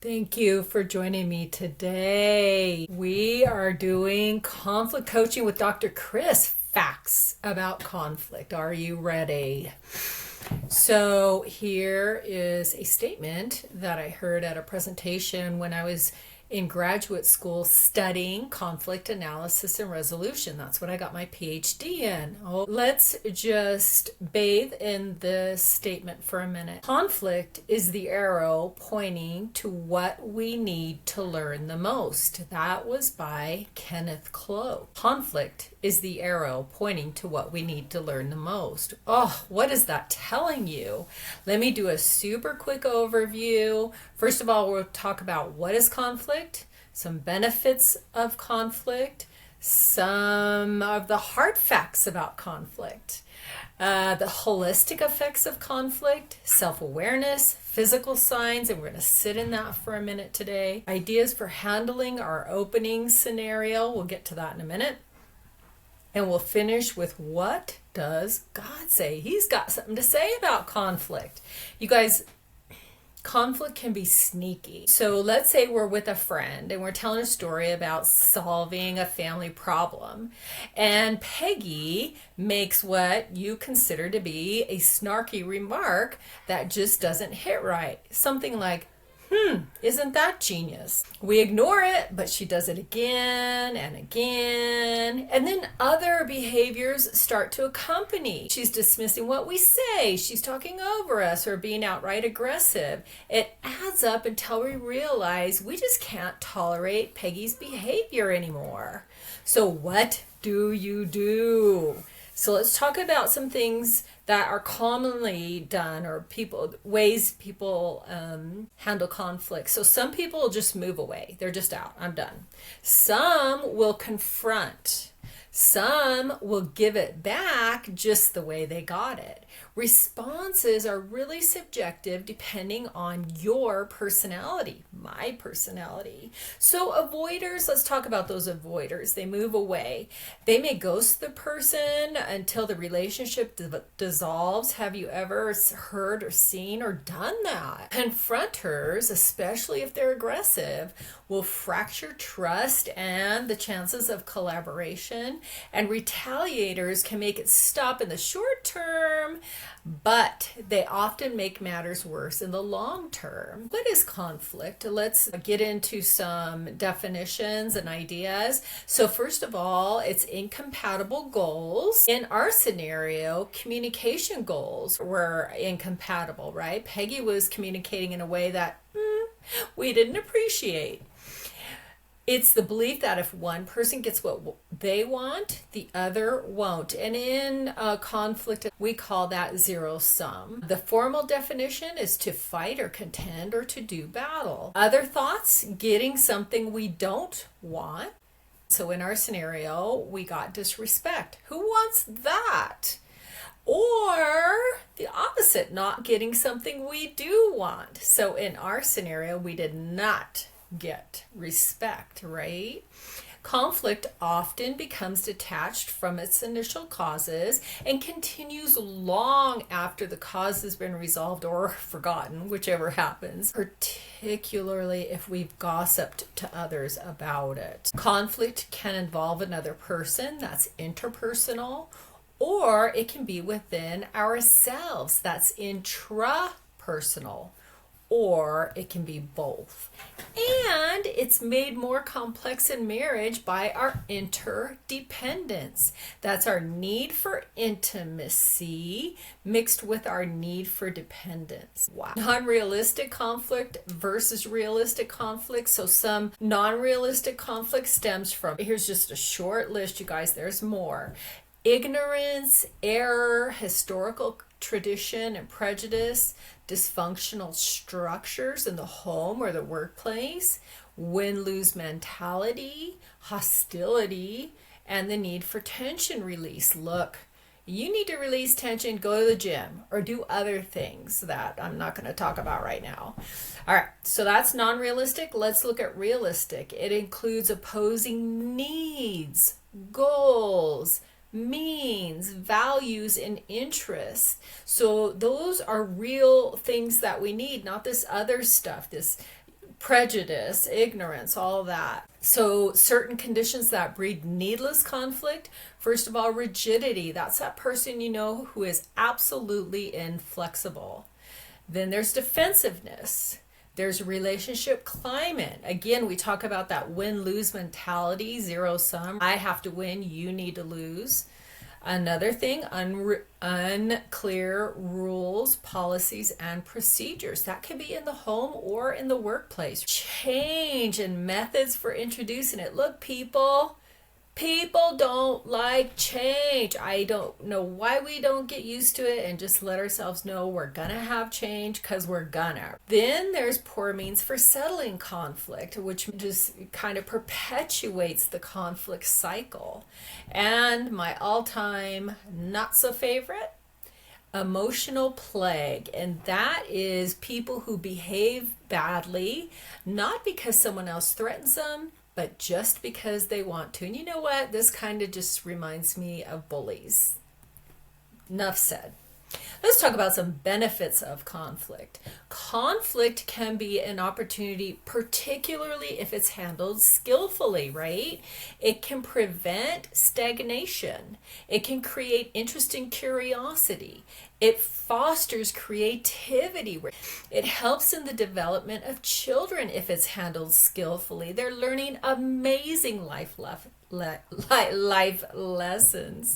Thank you for joining me today. We are doing conflict coaching with Dr. Chris. Facts about conflict. Are you ready? So, here is a statement that I heard at a presentation when I was in graduate school studying conflict analysis and resolution. That's what I got my PhD in. Oh, let's just bathe in this statement for a minute. Conflict is the arrow pointing to what we need to learn the most. That was by Kenneth Clow. Conflict is the arrow pointing to what we need to learn the most. Oh, what is that telling you? Let me do a super quick overview. First of all, we'll talk about what is conflict, some benefits of conflict, some of the hard facts about conflict, the holistic effects of conflict, self-awareness, physical signs, and we're going to sit in that for a minute today. Ideas for handling our opening scenario. We'll get to that in a minute. And we'll finish with what does God say? He's got something to say about conflict. You guys, conflict can be sneaky. So let's say we're with a friend and we're telling a story about solving a family problem. And Peggy makes what you consider to be a snarky remark that just doesn't hit right. Something like, isn't that genius? We ignore it, but she does it again and again. And then other behaviors start to accompany. She's dismissing what we say. She's talking over us or being outright aggressive. It adds up until we realize we just can't tolerate Peggy's behavior anymore. So what do you do? So let's talk about some things that are commonly done or ways people handle conflict. So some people will just move away. They're just out. I'm done. Some will confront. Some will give it back just the way they got it. Responses are really subjective depending on your personality, my personality. So avoiders, let's talk about those avoiders. They move away. They may ghost the person until the relationship dissolves. Have you ever heard or seen or done that? Confronters, especially if they're aggressive, will fracture trust and the chances of collaboration. And retaliators can make it stop in the short term, but they often make matters worse in the long term. What is conflict? Let's get into some definitions and ideas. So first of all, it's incompatible goals. In our scenario, communication goals were incompatible, right? Peggy was communicating in a way that we didn't appreciate. It's the belief that if one person gets what they want, the other won't. And in conflict, we call that zero sum. The formal definition is to fight or contend or to do battle. Other thoughts, getting something we don't want. So in our scenario, we got disrespect. Who wants that? Or the opposite, not getting something we do want. So in our scenario, we did not get respect, right? Conflict often becomes detached from its initial causes and continues long after the cause has been resolved or forgotten, whichever happens, particularly if we've gossiped to others about it. Conflict can involve another person, that's interpersonal, or it can be within ourselves, that's intrapersonal. Or it can be both. And it's made more complex in marriage by our interdependence. That's our need for intimacy mixed with our need for dependence. Wow. Non-realistic conflict versus realistic conflict. So some non-realistic conflict stems from, here's just a short list, you guys, there's more. Ignorance, error, historical tradition and prejudice, dysfunctional structures in the home or the workplace, win-lose mentality, hostility, and the need for tension release. Look, you need to release tension, go to the gym or do other things that I'm not going to talk about right now. All right, so that's non-realistic. Let's look at realistic. It includes opposing needs, goals, means, values, and interests. So those are real things that we need, not this other stuff, this prejudice, ignorance, all that. So certain conditions that breed needless conflict, first of all, rigidity. That's that person you know who is absolutely inflexible. Then there's defensiveness. There's relationship climate. Again, we talk about that win-lose mentality, zero sum. I have to win, you need to lose. Another thing, unclear rules, policies, and procedures. That could be in the home or in the workplace. Change and methods for introducing it. Look, people don't like change. I don't know why we don't get used to it and just let ourselves know we're gonna have change, because we're gonna. Then there's poor means for settling conflict, which just kind of perpetuates the conflict cycle. And my all-time not so favorite, emotional plague. And that is people who behave badly, not because someone else threatens them, but just because they want to. And you know what? This kind of just reminds me of bullies. Enough said. Let's talk about some benefits of conflict. Conflict can be an opportunity, particularly if it's handled skillfully, right? It can prevent stagnation. It can create interest and curiosity. It fosters creativity. It helps in the development of children if it's handled skillfully. They're learning amazing life lessons.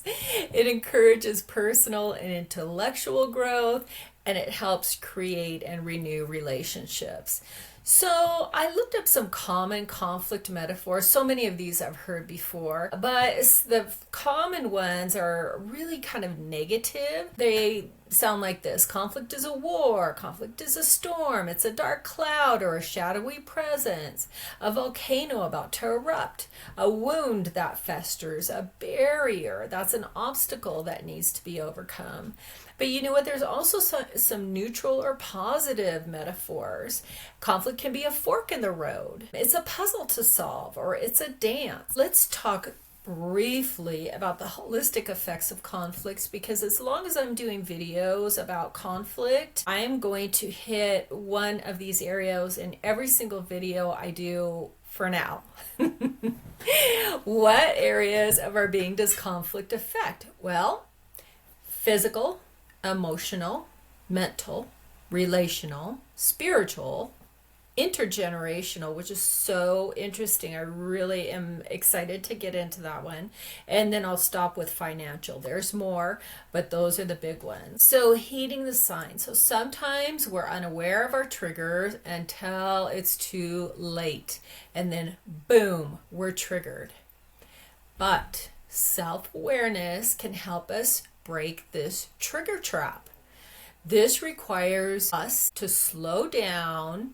It encourages personal and intellectual growth, and it helps create and renew relationships. So I looked up some common conflict metaphors. So many of these I've heard before, but the common ones are really kind of negative. They sound like this: conflict is a war, conflict is a storm, it's a dark cloud or a shadowy presence, a volcano about to erupt, a wound that festers, a barrier that's an obstacle that needs to be overcome. But you know what? There's also some neutral or positive metaphors. Conflict can be a fork in the road. It's a puzzle to solve, or it's a dance. Let's talk briefly about the holistic effects of conflicts, because as long as I'm doing videos about conflict, I am going to hit one of these areas in every single video I do for now. What areas of our being does conflict affect? Well, physical, emotional, mental, relational, spiritual, intergenerational, which is so interesting. I really am excited to get into that one. And then I'll stop with financial. There's more, but those are the big ones. So heeding the signs. So sometimes we're unaware of our triggers until it's too late. And then boom, we're triggered. But self-awareness can help us break this trigger trap. This requires us to slow down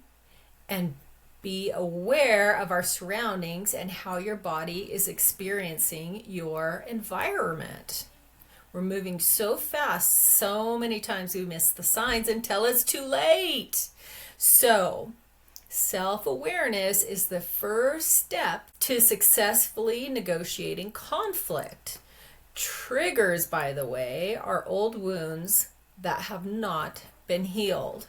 and be aware of our surroundings and how your body is experiencing your environment. We're moving so fast, so many times we miss the signs until it's too late. So, self-awareness is the first step to successfully negotiating conflict. Triggers, by the way, are old wounds that have not been healed.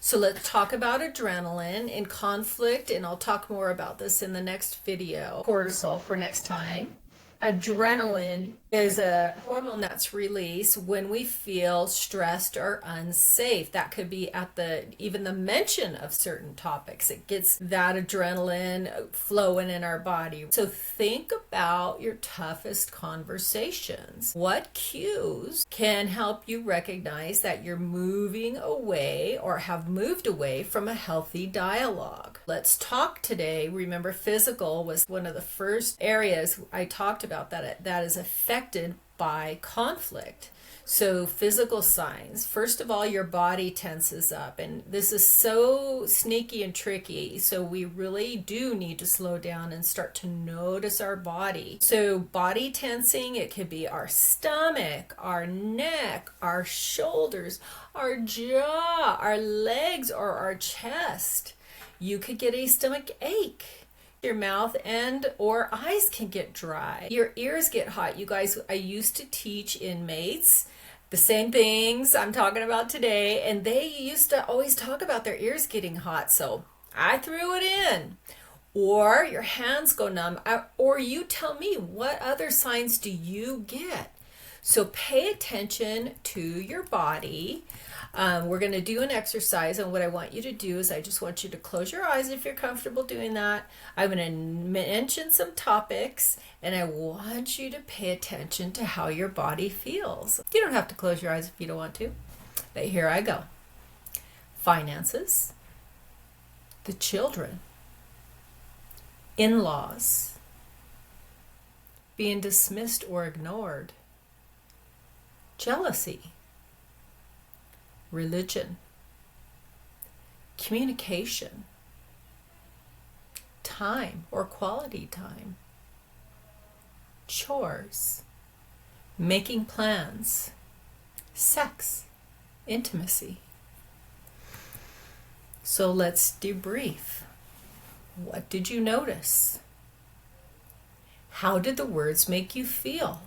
So let's talk about adrenaline in conflict, and I'll talk more about this in the next video. Cortisol for next time. Adrenaline is a hormone that's released when we feel stressed or unsafe. That could be at even the mention of certain topics. It gets that adrenaline flowing in our body. So think about your toughest conversations. What cues can help you recognize that you're moving away or have moved away from a healthy dialogue? Let's talk today. Remember, physical was one of the first areas I talked about that is affected by conflict. So physical signs. First of all, your body tenses up, and this is so sneaky and tricky. So we really do need to slow down and start to notice our body. So body tensing, it could be our stomach, our neck, our shoulders, our jaw, our legs, or our chest. You could get a stomach ache. Your mouth and or eyes can get dry. Your ears get hot. You guys, I used to teach inmates the same things I'm talking about today, and they used to always talk about their ears getting hot. So I threw it in. Or your hands go numb. Or you tell me, what other signs do you get? So pay attention to your body. We're going to do an exercise, and what I want you to do is I just want you to close your eyes if you're comfortable doing that. I'm going to mention some topics, and I want you to pay attention to how your body feels. You don't have to close your eyes if you don't want to, but here I go. Finances, the children, in-laws, being dismissed or ignored, jealousy, religion, communication, time or quality time, chores, making plans, sex, intimacy. So let's debrief. What did you notice? How did the words make you feel?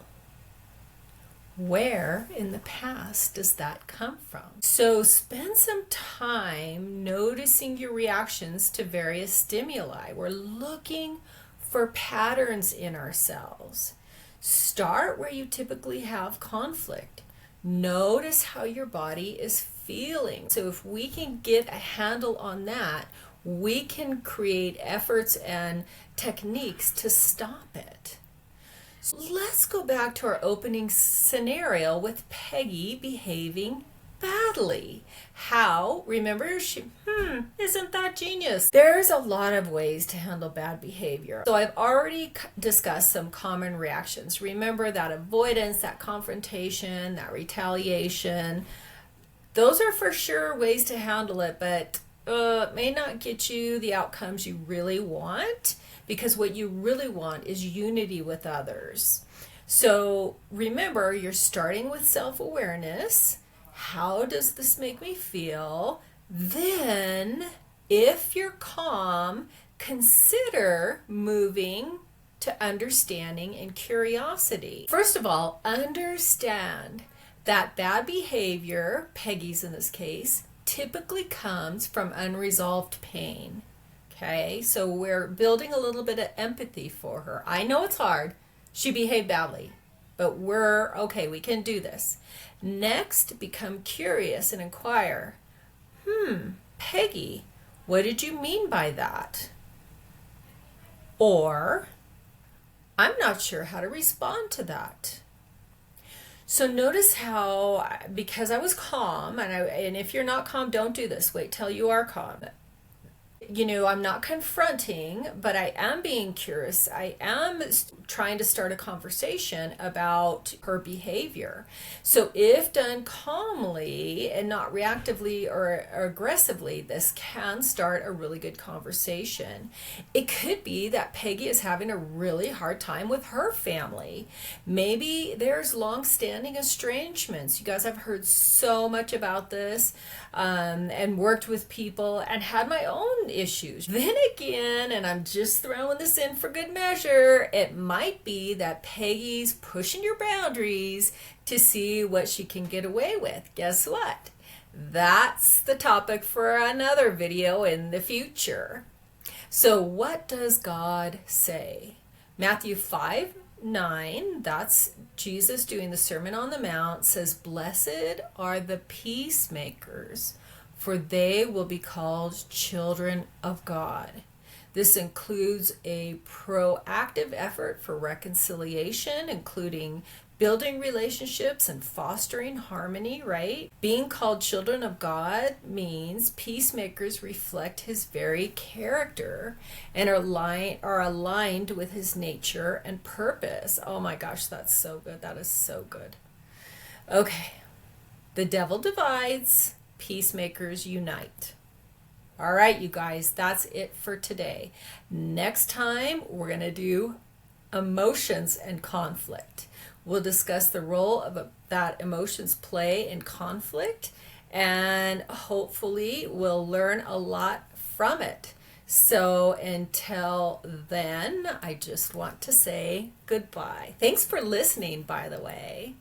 Where in the past does that come from? So spend some time noticing your reactions to various stimuli. We're looking for patterns in ourselves. Start where you typically have conflict. Notice how your body is feeling. So if we can get a handle on that, we can create efforts and techniques to stop it. So let's go back to our opening scenario with Peggy behaving badly. How? Remember, isn't that genius? There's a lot of ways to handle bad behavior. So I've already discussed some common reactions. Remember that avoidance, that confrontation, that retaliation. Those are for sure ways to handle it, but it may not get you the outcomes you really want, because what you really want is unity with others. So remember, you're starting with self-awareness. How does this make me feel? Then, if you're calm, consider moving to understanding and curiosity. First of all, understand that bad behavior, Peggy's in this case, typically comes from unresolved pain. Okay, so we're building a little bit of empathy for her. I know it's hard. She behaved badly, but we're okay. We can do this. Next, become curious and inquire. Peggy, what did you mean by that? Or, I'm not sure how to respond to that. So notice how, because I was calm, and if you're not calm, don't do this. Wait till you are calm. I'm not confronting, but I am being curious. I am trying to start a conversation about her behavior. So if done calmly and not reactively or aggressively, this can start a really good conversation. It could be that Peggy is having a really hard time with her family. Maybe there's long-standing estrangements. You guys have heard so much about this and worked with people and had my own issues. Then again, and I'm just throwing this in for good measure, it might be that Peggy's pushing your boundaries to see what she can get away with. Guess what? That's the topic for another video in the future. So what does God say? Matthew 5:9, that's Jesus doing the Sermon on the Mount, says, "Blessed are the peacemakers, for they will be called children of God." This includes a proactive effort for reconciliation, including building relationships and fostering harmony, right? Being called children of God means peacemakers reflect his very character and are aligned with his nature and purpose. Oh my gosh, that's so good. That is so good. Okay, the devil divides, peacemakers unite. All right, you guys, that's it for today. Next time, we're going to do emotions and conflict. We'll discuss the role that emotions play in conflict, and hopefully we'll learn a lot from it. So until then, I just want to say goodbye. Thanks for listening, by the way.